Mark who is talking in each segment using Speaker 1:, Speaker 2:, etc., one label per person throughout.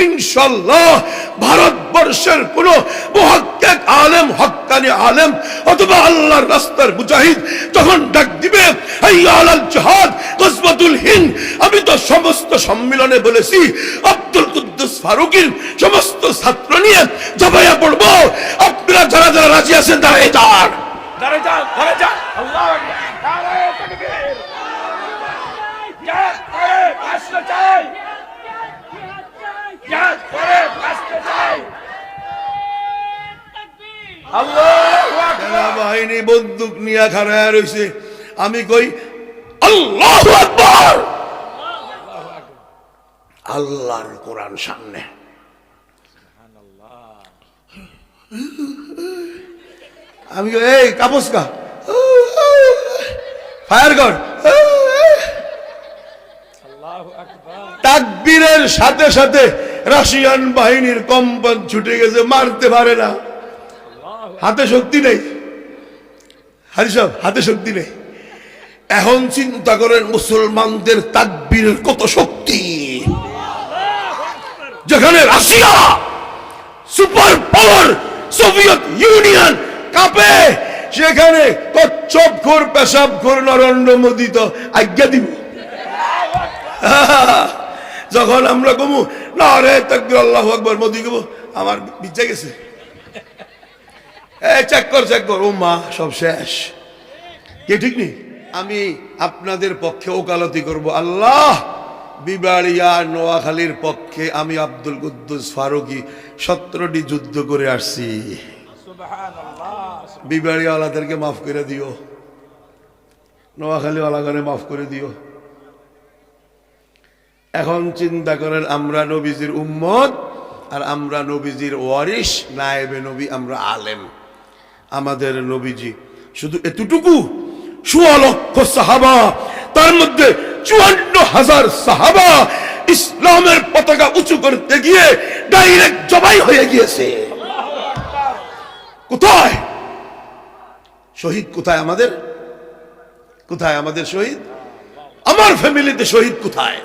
Speaker 1: ইনশাআল্লাহ ভারতবর্ষের কোন মুহাক্কিক আলেম, হক্কানি আলেম অথবা আল্লাহর রাস্তার মুজাহিদ যখন ডাক দিবে হাইয়া আলাল জিহাদ, গজওয়াতুল হিন্দ, আমি তো সমস্ত সম্মেলনে বলেছি আব্দুল কুদ্দুস ফারুকীর সমস্ত ছাত্র নিয়ে ঝাঁপাইয়া পড়ব। আপনারা যারা যারা রাজি আছেন দাঁড়িয়ে যান, দাঁড়িয়ে যান, দাঁড়িয়ে যান। আল্লাহু আকবার, নারায়ে তাকবীর, জিহাদ করে বাঁচতে চাই, জিহাদ করে বাঁচতে চাই। আল্লাহু আকবার। বাহিনী বন্দুক নিয়ে খাড়ায় রইছে, আমি কই আল্লাহু আকবার। আল্লাহর কোরআন সামনে, আমি কই এই কাপস কা ফায়ার কর। তাকবীরের সাথে সাথে রাশিয়ান বাহিনীর কম্পন ছুটে গেছে, মারতে পারে না, হাতে শক্তি নেই। হাজি সাহেব, হাতে শক্তি নেই। এখন চিন্তা করেন মুসলমানদের তাকবীরের কত শক্তি। যেখানে Russia super power, Soviet union কাঁপে, সেখানে কচ্ছপখোর পেশাবখোর নরেন্দ্র মোদী তো আজ্ঞা দিব। যখন আমরা কমু নারে তাকবীর আল্লাহু আকবার, মোদী কব আমার বিচ্ছা গেছে, চেক কর চেক কর, ও মা সব শেষ। কে ঠিক নেই? আমি আপনাদের পক্ষে ওকালতি করব, আল্লাহ বিবাড়িয়া নোয়াখালীর পক্ষে আমি আব্দুল কুদ্দুস ফারুকী 17টি যুদ্ধ করে আসছি। বিবাড়িয়াওয়ালাদেরকে মাফ করে দিও, নোয়াখালীওয়ালাকে মাফ করে দিও। এখন চিন্তা করেন আমরা নবীজির উম্মত আর আমরা নবীজির ওয়ারিস, নায়েবে নবী, আমরা আলেম। আমাদের নবীজি শুধু এতটুকু 16 লক্ষ সাহাবা, তার মধ্যে 54,000 সাহাবা ইসলামের পতাকা উঁচু করতে গিয়ে ডাইরেক্ট জবাই হয়ে গিয়েছে। কোথায় শহীদ? কোথায় আমাদের? কোথায় আমাদের শহীদ? আমার ফ্যামিলিতে শহীদ কোথায়?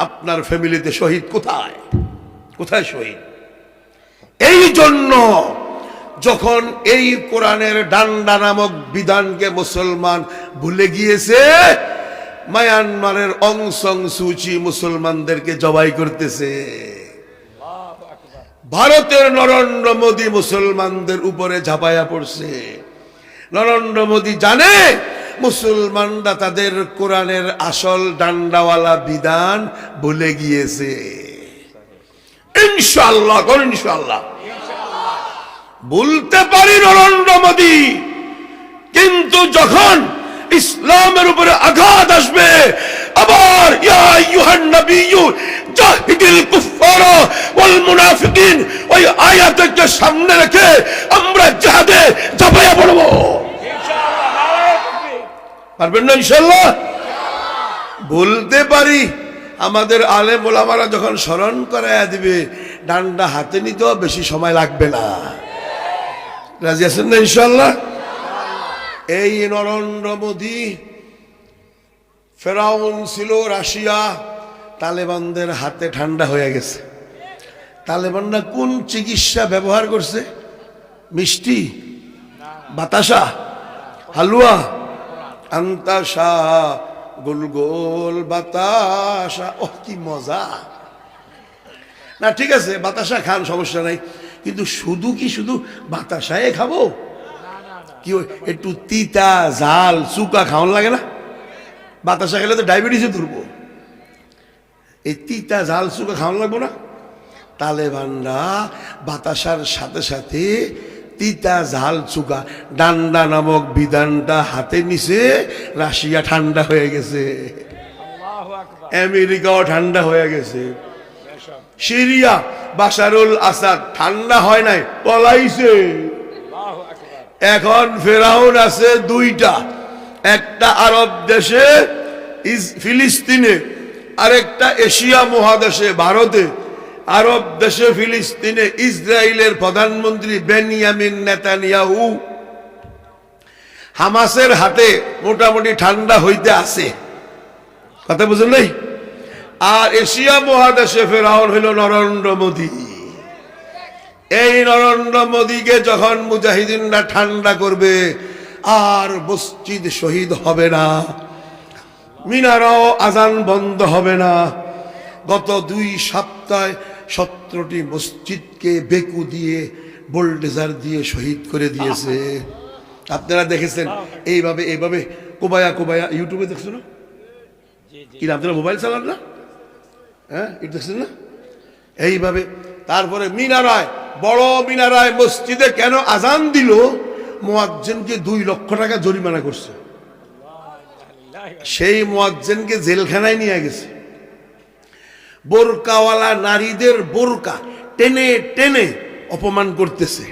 Speaker 1: আপনার ফ্যামিলিতে শহীদ কোথায়? কোথায় শহীদ? এই জন্য যখন এই কোরআনের ডান্ডা নামক বিধানকে মুসলমান ভুলে গিয়েছে, মায়ানমারের অং সান সুচি মুসলমানদেরকে জবাই করতেছে। ভারতের নরেন্দ্র মোদী মুসলমানদের উপরে ঝাঁপাইয়া পড়ছে। নরেন্দ্র মোদী জানে মুসলমানরা তাদের কোরআনের আসল ডান্ডাওয়ালা বিধান ভুলে গিয়েছে। ইনশাআল্লাহ, ইনশাআল্লাহ বলতে পারি নরেন্দ্র মোদী, কিন্তু যখন ইসলামের উপরে আঘাত আসবে, আবার ইয়া আইয়ুহান নাবিয়্যু জাহিদিল কুফফারা ওয়াল মুনাফিকিন, ওই আয়াতকে সামনে রেখে আমরা জিহাদে ঝাঁপাইয়া পড়ব। পারবেন না ইনশাআল্লাহ? বলতে পারি আমাদের আলেম ওলামারা যখন স্মরণ করাইয়া দিবে, ডান্ডা হাতে নিতেও বেশি সময় লাগবে না। রাজি আছেন না ইনশাআল্লাহ? এই নরেন্দ্র মোদী ফেরাউন ছিল রাশিয়া, তালেবানদের হাতে ঠান্ডা হয়ে গেছে। তালেবানরা কোন চিকিৎসা ব্যবহার করছে? মিষ্টি, বাতাসা, হালুয়া, আন্তাসা, গোল গোল বাতাসা। ওহ কি মজা! না ঠিক আছে, বাতাসা খান, সমস্যা নাই, কিন্তু শুধু কি শুধু বাতাসায় খাবো? কি একটু তিতা ঝাল চুকা খাওয়ান লাগে না? বাতাসা খেলে তো ডায়াবেটিসে ধরবো, এই তিতা ঝাল চুকা খাওয়ান লাগবো না? তালেবানরা বাতাসার সাথে সাথে তিতা ঝাল চুকা ডান্ডা নামক বিধানটা হাতে নিছে, রাশিয়া ঠান্ডা হয়ে গেছে, আমেরিকাও ঠান্ডা হয়ে গেছে, সিরিয়া বাশারুল আসাদ ঠান্ডা হয় নাই, পলাইছে। এখন ফেরাউন আছে দুইটা, একটা আরব দেশে ফিলিস্তিনে, আরেকটা এশিয়া মহাদেশে ভারতে। আরব দেশে ফিলিস্তিনে ইসরায়েলের প্রধানমন্ত্রী বেনিয়ামিন নেতানিয়াহু, হামাসের হাতে মোটামুটি ঠান্ডা হইতে আছে, কথা বুঝলেন নাই? আর এশিয়া মহাদেশে ফেরাউন হইল নরেন্দ্র মোদী। এই নরেন্দ্র মোদীকে যখন মুজাহিদিনরা ঠান্ডা করবে, আর মসজিদ শহীদ হবে না, মিনারাও আজান বন্ধ হবে না। গত 2 সপ্তাহে 17টি মসজিদকে বেকু দিয়ে বোল্ডেজার দিয়ে শহীদ করে দিয়েছে। আপনারা দেখেছেন এইভাবে এইভাবে কোবায়া কোবায়া, ইউটিউবে দেখছো না? কি আপনারা মোবাইল চালান না? হ্যাঁ, এটা দেখছেন না? এইভাবে। তারপরে মিনারায়, বড় মিনারায় মসজিদে কেন আজান দিল? মুয়াজ্জিনকে 2 লক্ষ টাকা জরিমানা করছে। সেই মুয়াজ্জিনকে জেলখানায় নিয়ে গেছে। বোরকাওয়ালা নারীদের বোরকা টেনে টেনে অপমান করতেছে।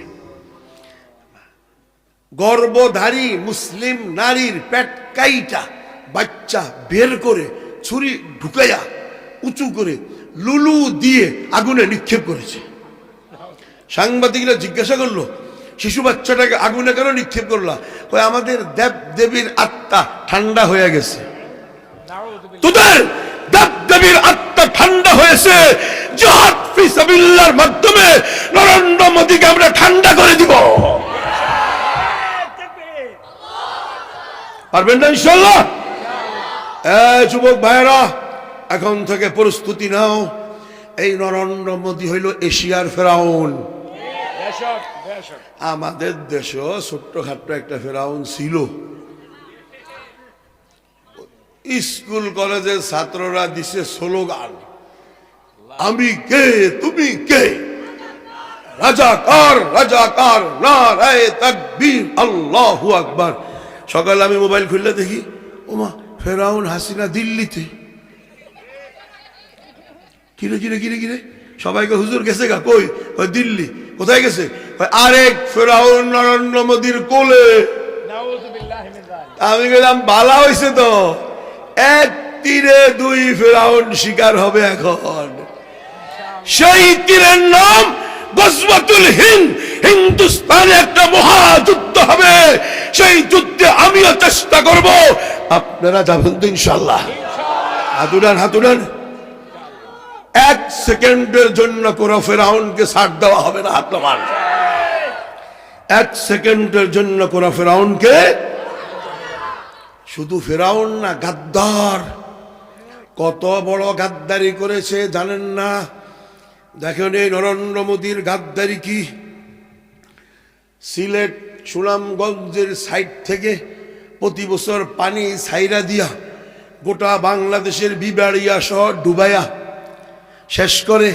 Speaker 1: গর্ভধারী মুসলিম নারীর পেট কাইটা বাচ্চা বের করে ছুরি ঢুকাইয়া উঁচু করে লুলু দিয়ে আগুনে নিক্ষেপ করেছে। সাংবাদিকরা জিজ্ঞাসা করলো, শিশু বাচ্চাটাকে আগুনে কেন নিক্ষেপ করলা? কই আমাদের দেব দেবীর আত্মা ঠান্ডা হয়ে গেছে। তোদের দেব দেবীর আত্মা ঠান্ডা হয়েছে, জিহাদ ফি সাবিলিল্লাহর মাধ্যমে নরেন্দ্র মোদীকে আমরা ঠান্ডা করে দিব। পারবেন না ইনশাআল্লাহ? যুবক ভাইরা, এখন থেকে প্রস্তুতি নাও। এই নরেন্দ্র মোদী হইল এশিয়ার ফেরাউন। আমাদের দেশও ছোট্টখাট্ট একটা ফেরাউন ছিল। স্কুল কলেজের ছাত্ররা দিছে স্লোগান, আমি কে তুমি কে, রাজাকার রাজাকার, নারায়ে তাকবীর, আল্লাহু আকবার। সকালে আমি মোবাইল খুললে দেখি, ওমা ফেরাউন হাসিনা দিল্লিতে। কিরে কিরে কিরে কিরে, সবাইকে হুজুর গেছে গা? কই? দিল্লি। কোথায় গেছে? আরেক ফেরাউন নরেন্দ্র মোদীর কোলে। আমি গেলাম, বালা হয়েছে তো, 1 তীরে 2 ফেরাউন শিকার হবে এখন। সেই তীরের নাম গজওয়াতুল হিন্দ। হিন্দুস্তানে একটা মহাযুদ্ধ হবে, সেই যুদ্ধে আমিও চেষ্টা করব। আপনারা যাবেন তো ইনশাআল্লাহ? হাতুড়ান হাতুড়ান। 1 সেকেন্ডের জন্য কোন ফেরাউনকে ছাড় দেওয়া হবে না। হাত নামান। 1 সেকেন্ডের জন্য কোন ফেরাউনকে। শুধু ফেরাউন না, গাদ্দার। কত বড় গাদ্দারি করেছে জানেন না? দেখেন এই নরেন্দ্র মোদীর গাদ্দারি কি। সিলেট সুনামগঞ্জের সাইড থেকে প্রতি বছর পানি ছাইরা দিয়া গোটা বাংলাদেশের বিবাড়িয়া শহর ডুবাইয়া শেষ করে,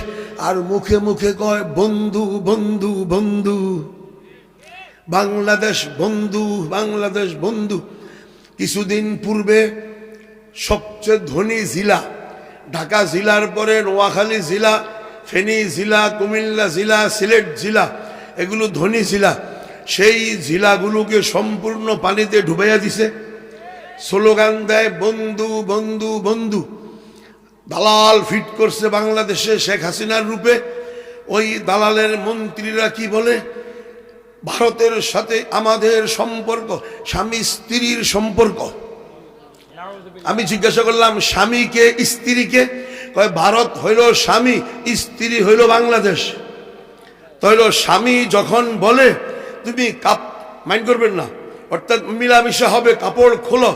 Speaker 1: আর মুখে মুখে কয় বন্ধু বন্ধু বন্ধু, বাংলাদেশ বন্ধু বাংলাদেশ বন্ধু। কিছুদিন পূর্বে সবচেয়ে ধনী জেলা ঢাকা জেলার পরে নোয়াখালী জেলা, ফেনী জেলা, কুমিল্লা জেলা, সিলেট জেলা, এগুলো ধনী জেলা। সেই জেলাগুলোকে সম্পূর্ণ পানিতে ডুবাইয়া দিছে। স্লোগান দেয় বন্ধু বন্ধু বন্ধু। দালাল ফিট করছে বাংলাদেশে শেখ হাসিনার রূপে। ওই দালালের মন্ত্রীরা কি বলে, ভারতের সাথে আমাদের সম্পর্ক স্বামী স্ত্রীর সম্পর্ক। আমি জিজ্ঞাসা করলাম স্বামীকে স্ত্রীকে? কয় ভারত হইল স্বামী, স্ত্রী হইল বাংলাদেশ। তাহলে স্বামী যখন বলে তুমি কাপ মাইন্ড করবেন না, অর্থাৎ মিলামিশা হবে, কাপড় খোলো,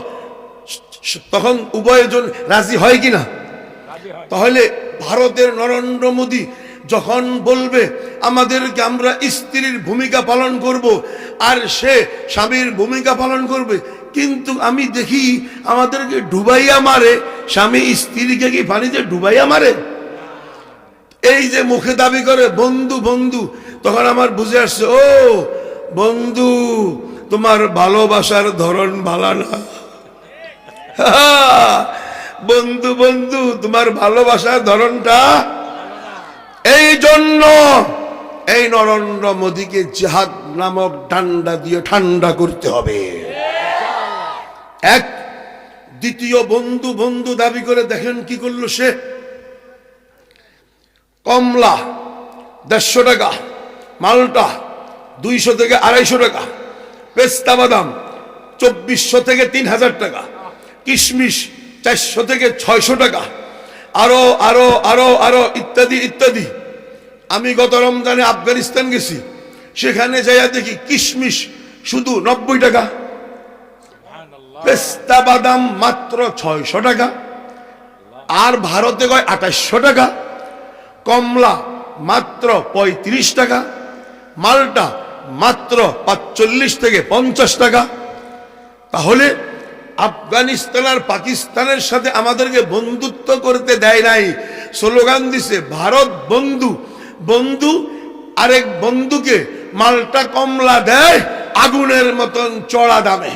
Speaker 1: তখন উভয়জন রাজি হয় কিনা? তাহলে ভারতের নরেন্দ্র মোদী যখন বলবে আমাদেরকে আমরা স্ত্রীর ভূমিকা পালন করব, আর সে স্বামীর ভূমিকা পালন করবে, কিন্তু আমি দেখি আমাদেরকে ডুবাইয়া মারে। স্বামী স্ত্রীকে কি পানিতে ডুবাইয়া মারে? এই যে মুখে দাবি করে বন্ধু বন্ধু, তখন আমার বুঝে আসছে, ও বন্ধু তোমার ভালোবাসার ধরন ভালো না। বন্ধু বন্ধু তোমার ভালোবাসার ধরনটা। এই জন্য এই নরেন্দ্র মোদীকে জিহাদ নামক ডান্ডা দিয়ে ঠান্ডা করতে হবে। এক। দ্বিতীয়, বন্ধু বন্ধু দাবি করে দেখেন কি করলো সে। কমলা 150 টাকা, মালটা 200 থেকে 250 টাকা, পেস্তা বাদাম 2400 থেকে 3000 টাকা, কিশমিশ 400 থেকে 600 টাকা, আরো আরো আরো আরো ইত্যাদি ইত্যাদি। আমি গত রমজানে আফগানিস্তান গেছি, সেখানে যাইয়া দেখি কিশমিশ শুধু 90 টাকা, পেস্তা বাদাম মাত্র 600 টাকা, আর ভারতে কয় 2800 টাকা, কমলা মাত্র 35 টাকা, মালটা মাত্র 45 থেকে 50 টাকা। তাহলে আফগানিস্তান আর পাকিস্তানের সাথে আমাদেরকে বন্ধুত্ব করতে দেয় নাই, স্লোগান দিছে ভারত বন্ধু। বন্ধু আরেক বন্ধুকে মালটা কমলা দেয় আগুনের মতন চড়া দামে।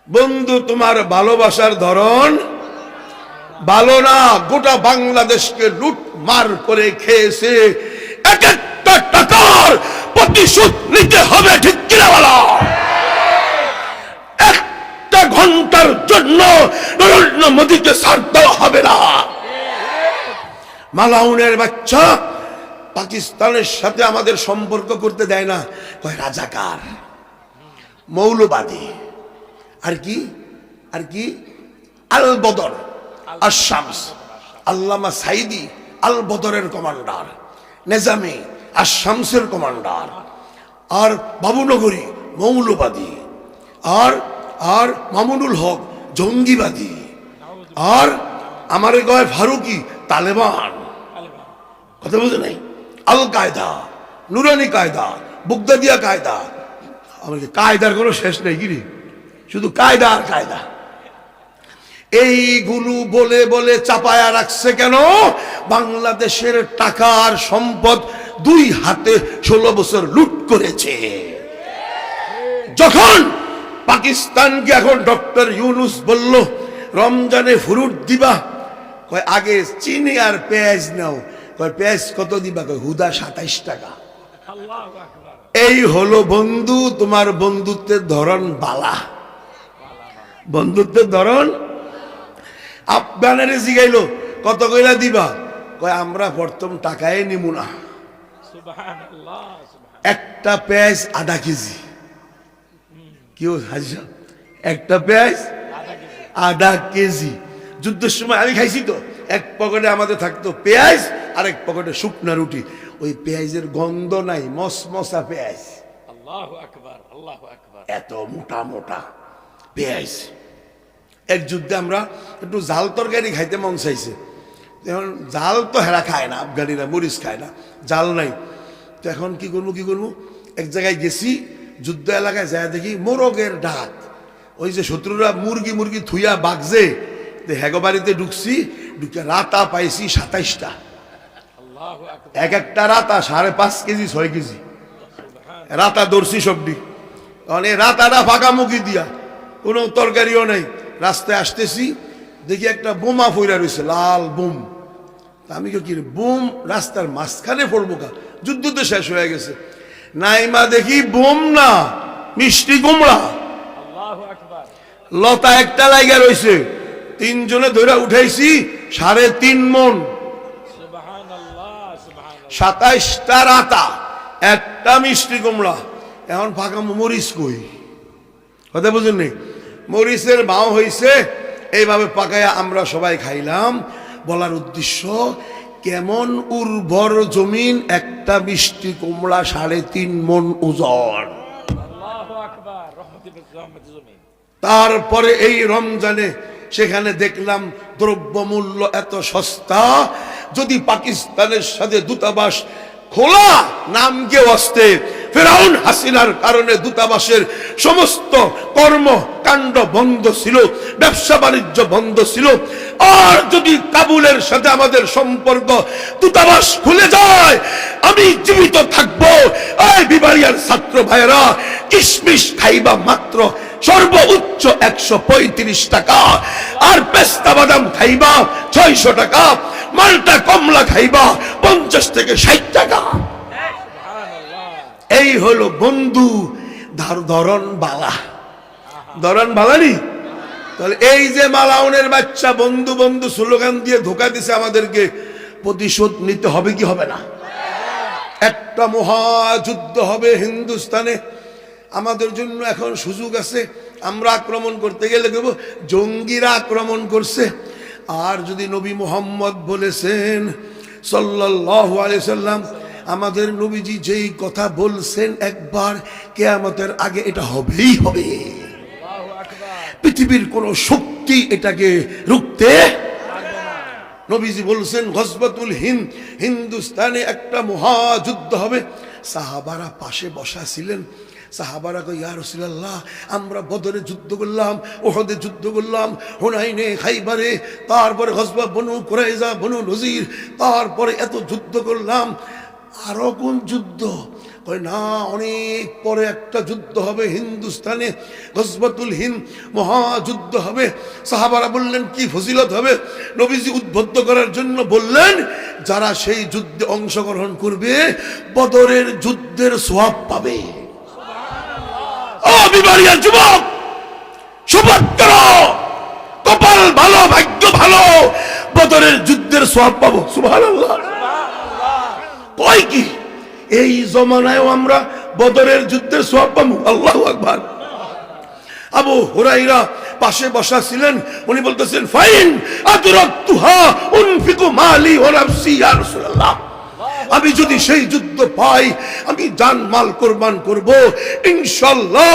Speaker 1: বন্ধু তোমার ভালোবাসার ধরন ভালো না, গোটা বাংলাদেশকে লুট মার করে খেয়েছে, এক একটা টাকার প্রতিশোধ নিতে হবে, ঠিক কিনা বলো? একটা ঘন্টার জন্য নরেন্দ্র মোদীকে ছাড় দেওয়া হবে না। মালাউনের বাচ্চা পাকিস্তানের সাথে আমাদের সম্পর্ক করতে দেয় না, কয় রাজাকার, মৌলবাদী, আর কি আর কি, আল বদর আর শামস, আল্লামা সাইদি আল বদরের কমান্ডার, নেজামে আর শামসের কমান্ডার, আর বাবুনগরী মৌলবাদী, আর আর মামুনুল হক জঙ্গিবাদী, আর আমার গয় ফারুকি তালেবান। কথা বুঝে নাই? আল কায়দা, নুরানি কায়দা, বুগদাদিয়া কায়দা, আমাদের কায়দার কোনো শেষ নেই, গিরি শুধু কায়দা আর কায়দা। এইগুলো বলে বলে চাপায়া রাখছে কেন? বাংলাদেশের টাকা আর সম্পদ দুই হাতে 16 বছর লুট করেছে। যখন পাকিস্তানকে এখন ডক্টর ইউনুস বলল রমজানে ফুরুট দিবা, কয় আগে চিনি আর পেঁয়াজ নাও, কয় পেঁয়াজ কত দিবা, কয় হুদা 27 টাকা। এই হলো বন্ধু, তোমার বন্ধুত্বের ধরন বালা, বন্ধুত্বের ধরন। আফগানের জিগাইলো কত কইলা দিবা, কয় আমরা প্রথম টাকায় নিব না, একটা পেঁয়াজ আধা কেজি। কি হাজি, একটা পেঁয়াজ আধা কেজি। যুদ্ধের সময় আমি খাইছি তো, এক পকেটে আমাদের থাকতো পেঁয়াজ আর এক পকেটে শুকনা রুটি, ওই পেঁয়াজের গন্ধ নাই, মসমসা পেঁয়াজ, আল্লাহু আকবার আল্লাহু আকবার, এত মোটা মোটা পেঁয়াজ। এক যুদ্ধে আমরা একটু জাল তরকারি খাইতে মন চাইছে, এখন জাল তো হেরা খায় না, আফগানিরা মরিচ খায় না, জাল নাই। তো এখন কি করবো, এক জায়গায় গেছি যুদ্ধ এলাকায়, যায় দেখি মোরগের ডাক, ওই যে শত্রুরা মুরগি মুরগি থুইয়া বাগজে, হেগো বাড়িতে ঢুকছি, ঢুকে রাতা পাইছি 27টা, এক একটা রাতা 5.5 কেজি 6 কেজি রাতা ধরছি সবডি। মানে রাতাটা ফাঁকা মুখি দিয়া, কোনো তরকারিও নাই। রাস্তায় আসতেছি দেখি একটা বোমা ফইরা রয়েছে, লাল বোম। আমি কি বোম রাস্তার মাঝখানে পড়বো কা, যুদ্ধ তো শেষ হয়ে গেছে। নাইমা দেখি বোম না, মিষ্টি কুমড়া, লতা একটা লাইগা রয়েছে, 3 জনে ধরে উঠাইছি, 3.5 মন, 27টা রাতা, একটা মিষ্টি কুমড়া। এখন ফাঁকা মরিচ কই, কথা বুঝুন নেই, মরিচের ভাও হইছে, এইভাবে পাকায়া আমরা সবাই খাইলাম। বলার উদ্দেশ্য, কেমন উর্বর জমিন, একটা মিষ্টি কুমড়া 3.5 মন ওজন। তারপরে এই রমজানে সেখানে দেখলাম দ্রব্যমূল্য এত সস্তা, যদি পাকিস্তানের সাথে দূতাবাস খোলা, নাম কে ওয়াস্তে ফেরাউন হাসিনার কারণে দূতাবাসের সমস্ত কর্মকাণ্ড বন্ধ ছিল, ব্যবসা বাণিজ্য বন্ধ ছিল। আর যদি কাবুলের সাথে আমাদের সম্পর্ক, দূতাবাস খুলে যায়, আমি জীবিত থাকবো। এই বিবাড়িয়ার ছাত্র ভাইয়েরা, কিশমিশ খাইবা মাত্র সর্বোচ্চ 135 টাকা, আর পেস্তা বাদাম খাইবা 600 টাকা, মালটা কমলা খাইবা 50 থেকে 60 টাকা। এই হলো বন্ধু ধরন বালা, ধরন বালানি। তাহলে এই যে মালাউনের বাচ্চা বন্ধু বন্ধু স্লোগান দিয়ে ধোকা দিছে আমাদেরকে, প্রতিশোধ নিতে হবে কি হবে না? একটা মহাযুদ্ধ হবে হিন্দুস্তানে, আমাদের জন্য এখন সুযোগ আছে। আমরা আক্রমণ করতে গেলে কেবল জঙ্গিরা আক্রমণ করছে, আর যদি নবী মুহাম্মদ বলেছেন সাল্লাল্লাহু আলাইহি সাল্লাম, আমাদের নবীজি যেই কথা বলছেন একবার, কিয়ামতের আগে এটা হবেই হবে। পৃথিবীর কোন শক্তি এটাকে রুখতে পারবে না। নবীজি বলছেন গজওয়াতুল হিন্দ, হিন্দুস্তানে একটা মহাযুদ্ধ হবে। সাহাবারা পাশে বসা ছিলেন। সাহাবারা কই, ইয়া রাসূলুল্লাহ, আমরা বদরে যুদ্ধ করলাম, উহুদে যুদ্ধ করলাম, হুনাইনে, খাইবারে, তারপরে গজওয়া বনু কুরাইজা, বনু নজির, তারপরে এত যুদ্ধ করলাম, আরো কোন যুদ্ধ? কয় না, অনেক পরে একটা যুদ্ধ হবে হিন্দুস্তানে, গজওয়াতুল হিন্দ, মহাযুদ্ধ হবে। সাহাবারা বললেন কি ফজিলত হবে? নবীজি উদ্বুদ্ধ করার জন্য বললেন, যারা সেই যুদ্ধে অংশগ্রহণ করবে বদরের যুদ্ধের সওয়াব পাবে। ও বিবারিয়া যুবক, সৌভাগ্য, কপাল ভালো, ভাগ্য ভালো, বদরের যুদ্ধের সওয়াব পাবো। সুবহানাল্লাহ। কয় কি এই জমানায়ও আমরা বদরের যুদ্ধের সওয়াব পাবো? আল্লাহু আকবার। আবু হুরায়রা পাশে বসা ছিলেন, উনি বলতেছেন, ফাইন আদরাকতুহা উনফিকু মালি ওয়া নাফসি ইয়া রাসূলুল্লাহ, আমি যদি সেই যুদ্ধ পাই আমি জান মাল কুরবান করব ইনশাআল্লাহ।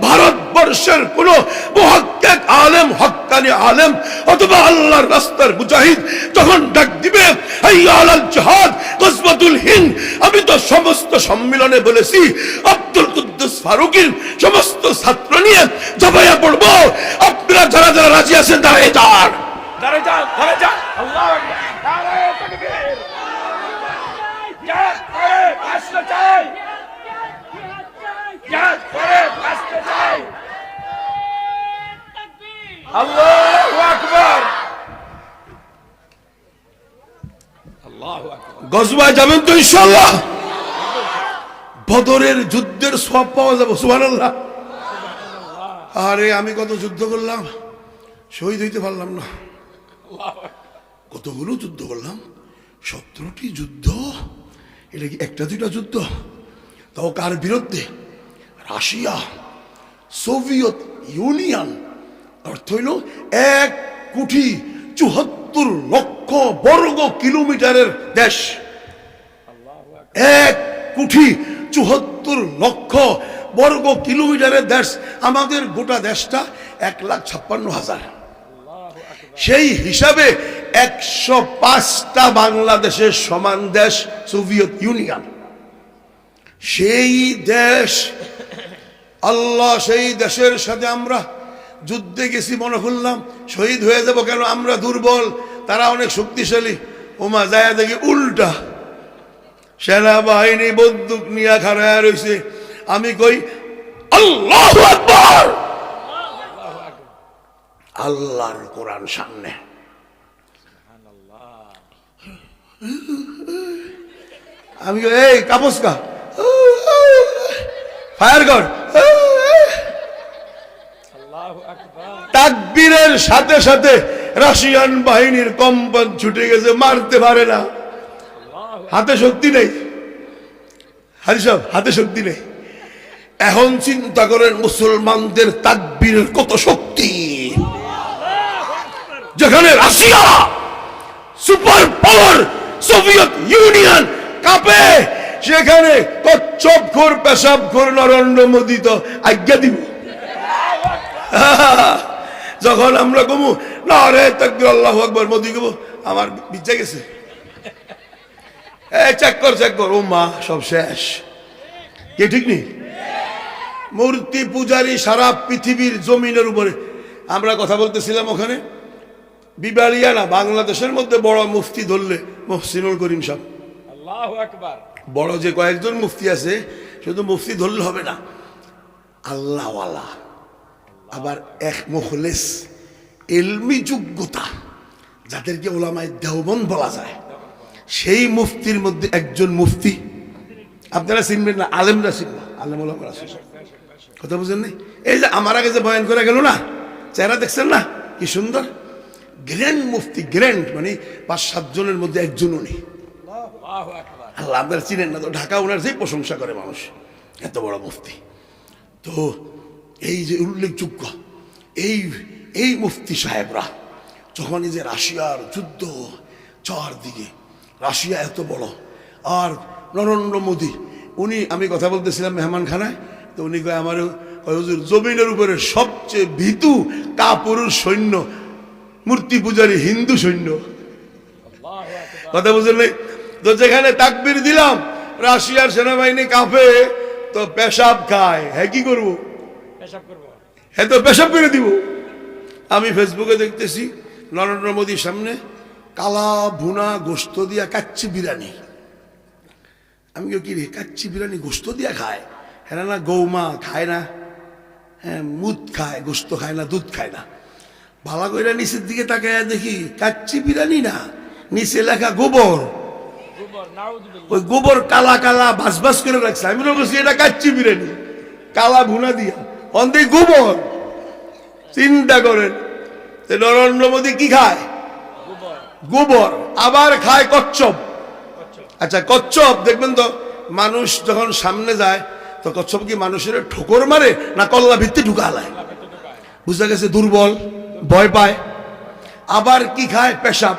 Speaker 1: ভারতবর্ষের কোন মুহাক্কিক আলেম, হক্কানি আলেম অথবা আল্লাহর রাস্তার মুজাহিদ যখন ডাক দিবে হাইয়া আলাল জিহাদ, গজওয়াতুল হিন্দ, আমি তো সমস্ত সম্মেলনে বলেছি আব্দুল কুদ্দুস ফারুকীর সমস্ত ছাত্র নিয়ে ঝাঁপাইয়া পড়ব। আপনারা যারা যারা রাজি আছেন দাঁড়িয়ে যান, দাঁড়িয়ে যান, দাঁড়িয়ে যান। আল্লাহু আকবার, নারায়ে তাকবীর। গজওয়ায় যাবেন তো ইনশাআল্লাহ? বদরের যুদ্ধের সওয়াব পাওয়া যাবে। সুবহানাল্লাহ। আরে আমি কত যুদ্ধ করলাম, শহীদ হইতে পারলাম না। কতগুলো যুদ্ধ করলাম, 17টি যুদ্ধ। এটা কি একটা দুইটা যুদ্ধ? তাও কার বিরুদ্ধে? রাশিয়া, সোভিয়েত ইউনিয়ন, অর্থ হইল 1,74,00,000 বর্গ কিলোমিটারের দেশ। 1,74,00,000 বর্গ কিলোমিটারের দেশ। আমাদের গোটা দেশটা 1,56,000। সেই হিসাবে 105টা বাংলাদেশের সমান দেশ সোভিয়েত ইউনিয়ন। সেই দেশ, আল্লাহ, সেই দেশের সাথে আমরা যুদ্ধে গেছি, মনে করলাম শহীদ হয়ে যাব, কেন আমরা দুর্বল, তারা অনেক শক্তিশালী। ওমা যায় দেখি উল্টা, সেনাবাহিনী বন্দুক নিয়ে খাড়ায় রয়েছে। আমি কই আল্লাহু আকবার, আল্লাহর কোরআন সামনে। আমি এই কাপস কা ফায়ার কর। তাকবীরের সাথে সাথে রাশিয়ান বাহিনীর কম্পন ছুটে গেছে, মারতে পারে না, হাতে শক্তি নেই। হাজি সাহেব, হাতে শক্তি নেই। এখন চিন্তা করেন মুসলমানদের তাকবীরের কত শক্তি। যেখানে Russia super power, Soviet union কাঁপে, সেখানে কচ্ছপখোর, পেশাবখোর নরেন্দ্র মোদী তো আজ্ঞা দিব। যখন আমরা কমু নারে তাকবীর আল্লাহু আকবার, মোদী কব আমার বিচ্ছা গেছে, চেক কর চেক কর, ও মা সব শেষ। কে ঠিক নেই? মূর্তি পূজারী সারা পৃথিবীর জমিনের উপরে। আমরা কথা বলতেছিলাম ওখানে বিবালিয়া না, বাংলাদেশের মধ্যে বড় মুফতি ধরলে মহসিনুল করিম সাহেব। আল্লাহু আকবার। বড় যে কয়েকজন মুফতি আছে, শুধু মুফতি ধরলে হবে না, আল্লাহওয়ালা, আবার এক মুখলেস, ইলমি যোগ্যতা, যাদেরকে ওলামায়ে দেওবন্দ বলা যায়, সেই মুফতির মধ্যে একজন মুফতি। আপনারা চিনবেন না, আলেমরা চিনবেন, আলেম ওলামারা চিনবেন। কথা বুঝেন নাই? এই যে আমার আগে যে বয়ান করে গেল না, চেহারা দেখছেন না কি সুন্দর, গ্র্যান্ড মুফতি, গ্র্যান্ড মানে 5-7 জনের মধ্যে একজন উনি। আল্লাহ, আপনারা চিনেন না তো, ঢাকা ওনার যে প্রশংসা করে মানুষ, এত বড় মুফতি। তো এই যে উল্লেখযোগ্য এই মুফতি সাহেবরা যখন এই যে রাশিয়ার যুদ্ধ চারদিকে, রাশিয়া এত বড়, আর নরেন্দ্র মোদী উনি, আমি কথা বলতেছিলাম মেহমানখানায়, তো উনি কয় আমার হুজুর জমিনের উপরে সবচেয়ে ভীতু কাপুরুষ সৈন্য মূর্তি পূজারী হিন্দু সৈন্য। কথা বুঝলেন? তো যেখানে তাকবীর দিলাম রাশিয়ার সেনাবাহিনী কাঁপে, তো পেশাব খায়, হ্যাঁ কি করবো, হ্যাঁ তো পেশাব করে দিব। আমি ফেসবুকে দেখতেছি নরেন্দ্র মোদীর সামনে কালা ভুনা গোস্ত দিয়া কাচ্চি বিরিয়ানি। আমি কি রে, কাচ্চি বিরিয়ানি গোস্ত দিয়া খায়? হ্যাঁ না, গৌমা খায় না, হ্যাঁ মুদ খায়, গোস্ত খায় না, দুধ খায় না। ভালো করে নিচের দিকে তাকায় দেখি কাচ্চি বিরিয়ানি না, নিচে লেখা গোবর। ওই গোবর কালা কালা বাস বাস করে রাখছে। আমি বলছি এটা কাচ্চি বিরিয়ানি, কালা ভুনা দিয়া, অন্ধে গোবর। চিন্তা করেন, নরেন্দ্র মোদী কি খায়? গোবর। আবার খায় কচ্ছপ। আচ্ছা কচ্ছপ দেখবেন তো, মানুষ যখন সামনে যায় তো কচ্ছপ কি মানুষের ঠোকর মারে না কল্লা ভিত্তি ঢুকালায়? বুঝা গেছে দুর্বল, ভয় পায়। আবার কি খায়? পেশাব।